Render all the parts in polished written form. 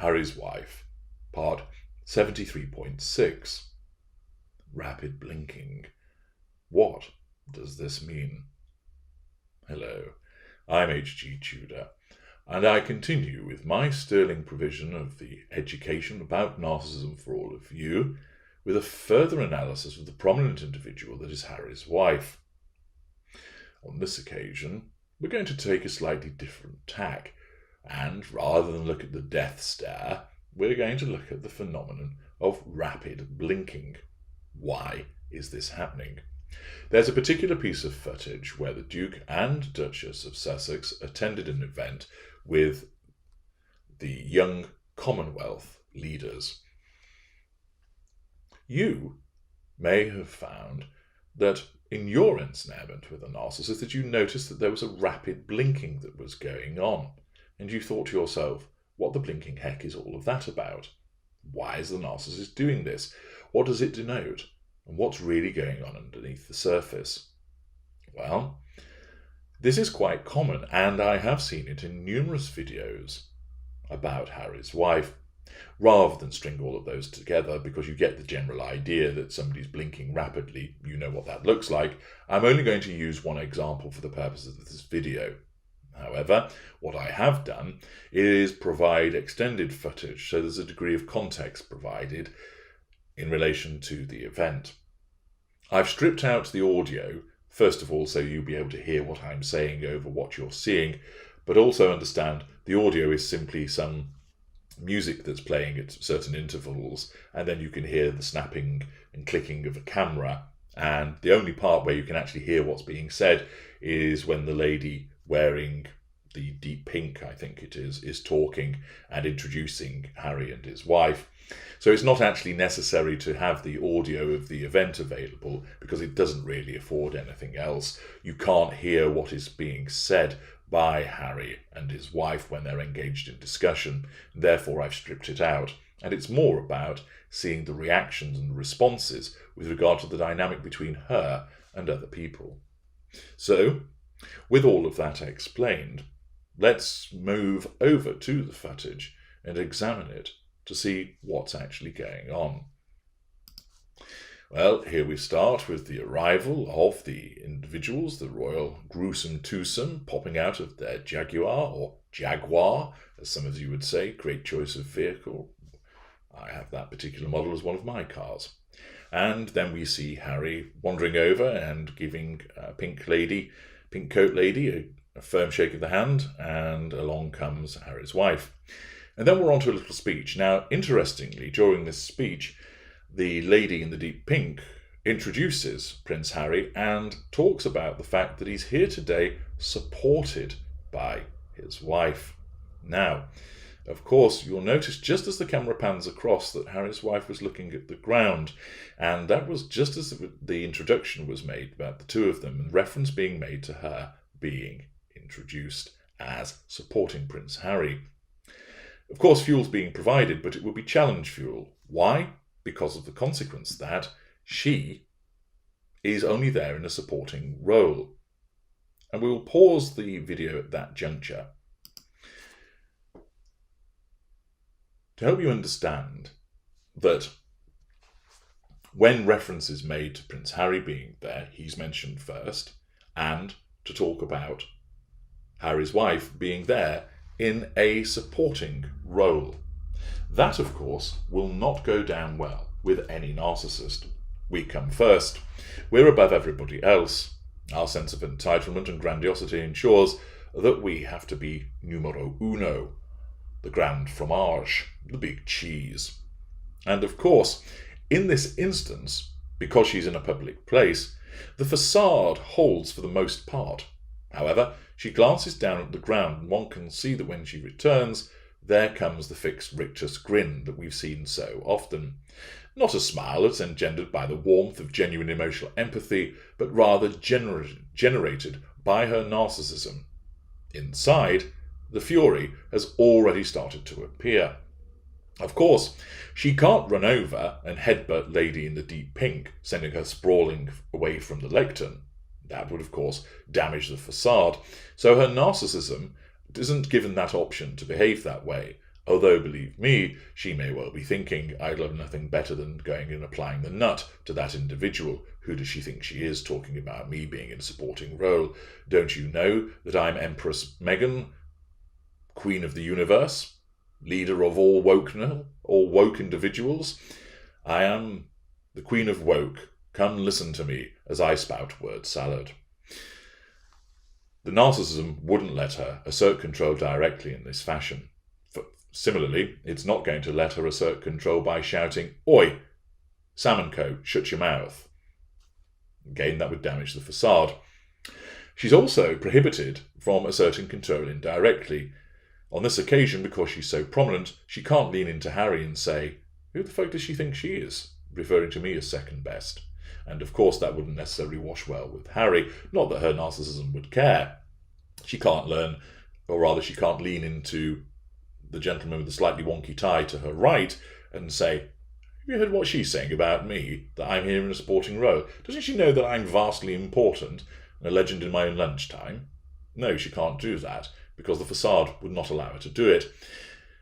Harry's Wife, part 73.6. Rapid blinking. What does this mean? Hello, I'm H.G. Tudor, and I continue with my sterling provision of the education about narcissism for all of you, with a further analysis of the prominent individual that is Harry's wife. On this occasion, we're going to take a slightly different tack, and rather than look at the death stare, we're going to look at the phenomenon of rapid blinking. Why is this happening? There's a particular piece of footage where the Duke and Duchess of Sussex attended an event with the young Commonwealth leaders. You may have found that in your ensnarement with a narcissist that you noticed that there was a rapid blinking that was going on, and you thought to yourself, what the blinking heck is all of that about? Why is the narcissist doing this? What does it denote? And what's really going on underneath the surface? Well, this is quite common, and I have seen it in numerous videos about Harry's wife. Rather than string all of those together, because you get the general idea that somebody's blinking rapidly, you know what that looks like, I'm only going to use one example for the purposes of this video. However, what I have done is provide extended footage, so there's a degree of context provided in relation to the event. I've stripped out the audio, first of all, so you'll be able to hear what I'm saying over what you're seeing, but also understand the audio is simply some music that's playing at certain intervals, and then you can hear the snapping and clicking of a camera, and the only part where you can actually hear what's being said is when the lady wearing the deep pink, I think it is talking and introducing Harry and his wife. So it's not actually necessary to have the audio of the event available, because it doesn't really afford anything else. You can't hear what is being said by Harry and his wife when they're engaged in discussion. Therefore, I've stripped it out. And it's more about seeing the reactions and responses with regard to the dynamic between her and other people. So, with all of that explained, let's move over to the footage and examine it to see what's actually going on. Well, here we start with the arrival of the individuals, the royal gruesome twosome, popping out of their Jaguar, or Jaguar, as some of you would say. Great choice of vehicle. I have that particular model as one of my cars. And then we see Harry wandering over and giving pink coat lady a firm shake of the hand, and along comes Harry's wife. And then we're on to a little speech. Now, interestingly, during this speech, the lady in the deep pink introduces Prince Harry and talks about the fact that he's here today supported by his wife. Now, of course, you'll notice just as the camera pans across that Harry's wife was looking at the ground, and that was just as the introduction was made about the two of them, and reference being made to her being introduced as supporting Prince Harry. Of course, fuel's being provided, but it will be challenge fuel. Why? Because of the consequence that she is only there in a supporting role. And we will pause the video at that juncture to help you understand that when reference is made to Prince Harry being there, he's mentioned first, and to talk about Harry's wife being there in a supporting role. That, of course, will not go down well with any narcissist. We come first. We're above everybody else. Our sense of entitlement and grandiosity ensures that we have to be numero uno, the grand fromage, the big cheese. And of course, in this instance, because she's in a public place, the facade holds for the most part. However, she glances down at the ground, and one can see that when she returns, there comes the fixed rictus grin that we've seen so often. Not a smile that's engendered by the warmth of genuine emotional empathy, but rather generated by her narcissism. Inside, the fury has already started to appear. Of course, she can't run over and headbutt lady in the deep pink, sending her sprawling away from the lectern. That would, of course, damage the facade, so her narcissism isn't given that option to behave that way, Although, believe me, she may well be thinking, I'd love nothing better than going and applying the nut to that individual. Who does she think she is, talking about me being in a supporting role? Don't you know that I'm Empress Meghan, Queen of the Universe, leader of all woke individuals? I am the Queen of Woke. Come listen to me as I spout word salad. The narcissism wouldn't let her assert control directly in this fashion. Similarly, it's not going to let her assert control by shouting, "Oi, Sam & Co, shut your mouth." Again, that would damage the facade. She's also prohibited from asserting control indirectly. On this occasion, because she's so prominent, she can't lean into Harry and say, "Who the fuck does she think she is?" referring to me as second best. And of course that wouldn't necessarily wash well with Harry. Not that her narcissism would care. She can't learn, or rather she can't lean into the gentleman with the slightly wonky tie to her right and say, "Have you heard what she's saying about me, that I'm here in a supporting role? Doesn't she know that I'm vastly important and a legend in my own lunchtime?" No, she can't do that, because the facade would not allow her to do it.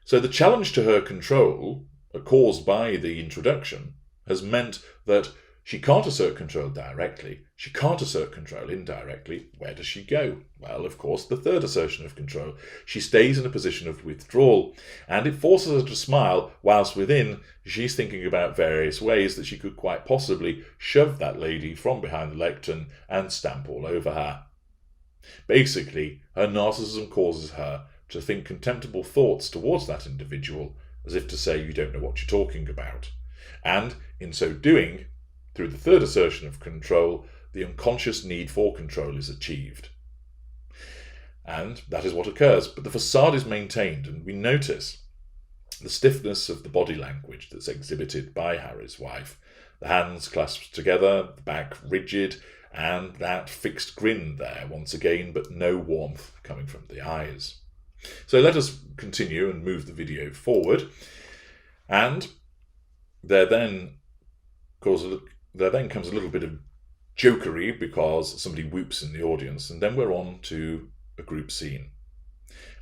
So the challenge to her control, caused by the introduction, has meant that she can't assert control directly, she can't assert control indirectly. Where does she go? Well, of course, the third assertion of control. She stays in a position of withdrawal, and it forces her to smile whilst within she's thinking about various ways that she could quite possibly shove that lady from behind the lectern and stamp all over her. Basically, her narcissism causes her to think contemptible thoughts towards that individual, as if to say, "You don't know what you're talking about." And in so doing, through the third assertion of control, the unconscious need for control is achieved. And that is what occurs, but the facade is maintained, and we notice the stiffness of the body language that's exhibited by Harry's wife. The hands clasped together, the back rigid, and that fixed grin there once again, but no warmth coming from the eyes. So let us continue and move the video forward. And there then comes a little bit of jokery because somebody whoops in the audience, and then we're on to a group scene.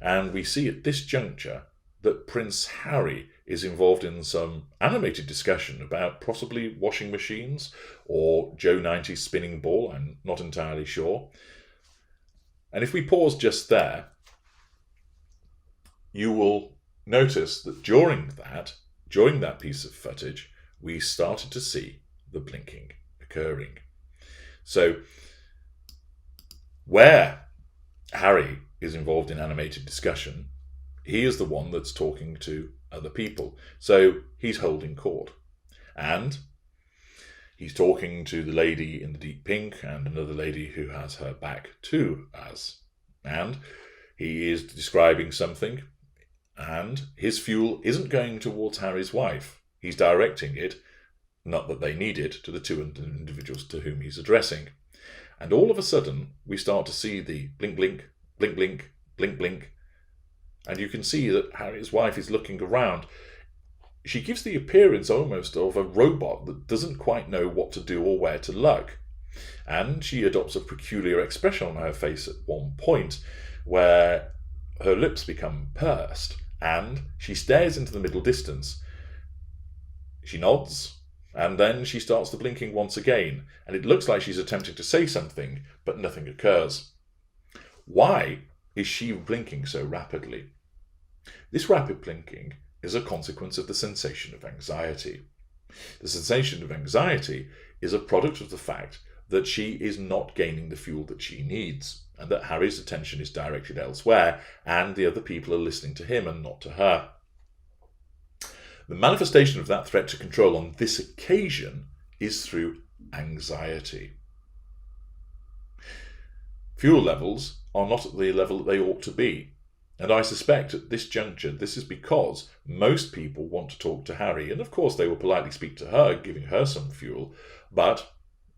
And we see at this juncture that Prince Harry is involved in some animated discussion about possibly washing machines or Joe 90's spinning ball, I'm not entirely sure. And if we pause just there, you will notice that during that piece of footage, we started to see the blinking occurring. So, where Harry is involved in animated discussion, he is the one that's talking to other people. So, he's holding court. And he's talking to the lady in the deep pink and another lady who has her back to us. And he is describing something, and his fuel isn't going towards Harry's wife. He's directing it, not that they need it, to the two individuals to whom he's addressing. And all of a sudden, we start to see the blink, blink, blink, blink, blink, blink. And you can see that Harry's wife is looking around. She gives the appearance almost of a robot that doesn't quite know what to do or where to look. And she adopts a peculiar expression on her face at one point, where her lips become pursed, and she stares into the middle distance. She nods, and then she starts the blinking once again, and it looks like she's attempting to say something, but nothing occurs. Why is she blinking so rapidly? This rapid blinking is a consequence of the sensation of anxiety. The sensation of anxiety is a product of the fact that she is not gaining the fuel that she needs, and that Harry's attention is directed elsewhere, and the other people are listening to him and not to her. The manifestation of that threat to control on this occasion is through anxiety. Fuel levels are not at the level that they ought to be, and I suspect at this juncture this is because most people want to talk to Harry, and of course they will politely speak to her, giving her some fuel, but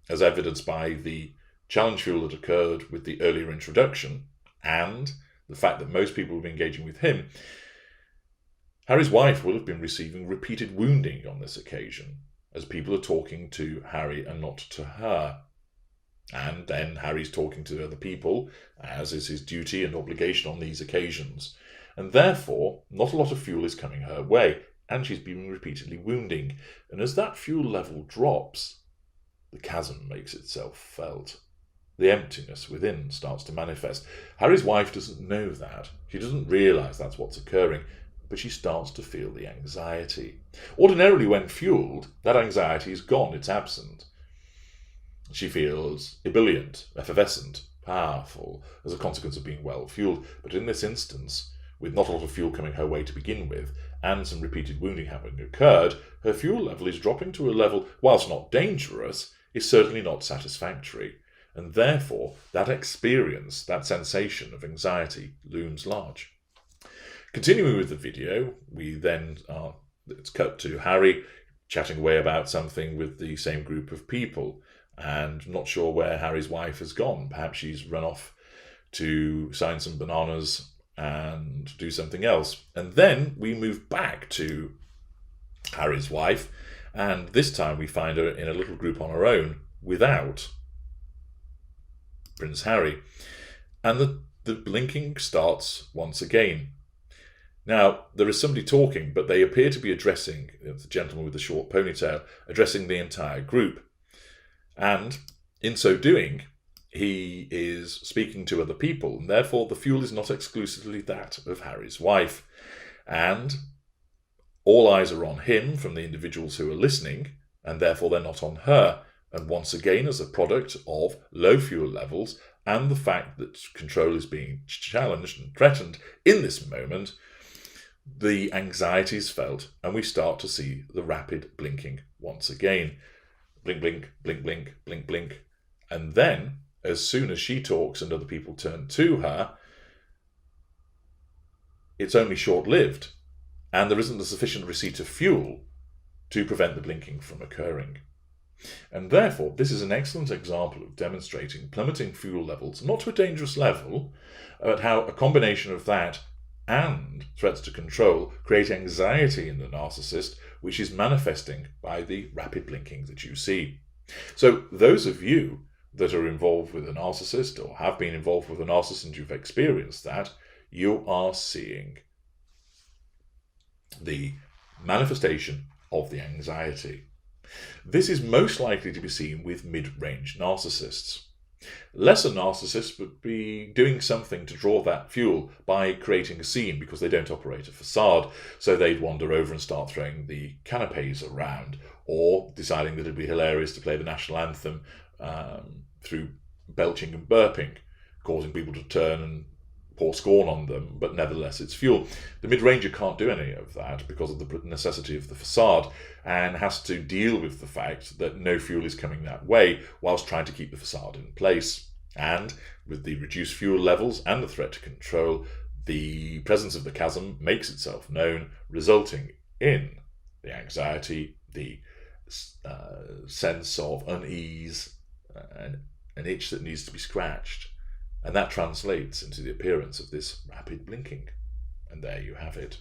as evidenced by the challenge fuel that occurred with the earlier introduction, and the fact that most people will be engaging with him, Harry's wife will have been receiving repeated wounding on this occasion, as people are talking to Harry and not to her. And then Harry's talking to other people, as is his duty and obligation on these occasions. and therefore not a lot of fuel is coming her way, and she's been repeatedly wounding. And as that fuel level drops, the chasm makes itself felt. The emptiness within starts to manifest. Harry's wife doesn't know that. She doesn't realise that's what's occurring, but she starts to feel the anxiety. Ordinarily, when fuelled, that anxiety is gone, it's absent. She feels ebullient, effervescent, powerful, as a consequence of being well fuelled. But in this instance, with not a lot of fuel coming her way to begin with, and some repeated wounding having occurred, her fuel level is dropping to a level, whilst not dangerous, is certainly not satisfactory. And therefore, that experience, that sensation of anxiety, looms large. Continuing with the video, we then it's cut to Harry chatting away about something with the same group of people, and not sure where Harry's wife has gone. Perhaps she's run off to sign some bananas and do something else. And then we move back to Harry's wife, and this time we find her in a little group on her own without Prince Harry. And the blinking starts once again. Now, there is somebody talking, but they appear to be addressing, the gentleman with the short ponytail, addressing the entire group. And in so doing, he is speaking to other people, and therefore the fuel is not exclusively that of Harry's wife. And all eyes are on him from the individuals who are listening, and therefore they're not on her. And once again, as a product of low fuel levels and the fact that control is being challenged and threatened in this moment, the anxiety is felt, and we start to see the rapid blinking once again. Blink, blink, blink, blink, blink, blink. And then, as soon as she talks and other people turn to her, it's only short-lived, and there isn't a sufficient receipt of fuel to prevent the blinking from occurring. And therefore, this is an excellent example of demonstrating plummeting fuel levels, not to a dangerous level, but how a combination of that and threats to control create anxiety in the narcissist, which is manifesting by the rapid blinking that you see. So those of you that are involved with a narcissist or have been involved with a narcissist and you've experienced that, you are seeing the manifestation of the anxiety. This is most likely to be seen with mid-range narcissists. Lesser narcissists would be doing something to draw that fuel by creating a scene, because they don't operate a facade, so they'd wander over and start throwing the canapes around, or deciding that it'd be hilarious to play the national anthem through belching and burping, causing people to turn and pour scorn on them, but nevertheless it's fuel. The mid-ranger can't do any of that because of the necessity of the facade, and has to deal with the fact that no fuel is coming that way whilst trying to keep the facade in place. And with the reduced fuel levels and the threat to control, the presence of the chasm makes itself known, resulting in the anxiety, the sense of unease, an itch that needs to be scratched. And that translates into the appearance of this rapid blinking. And there you have it.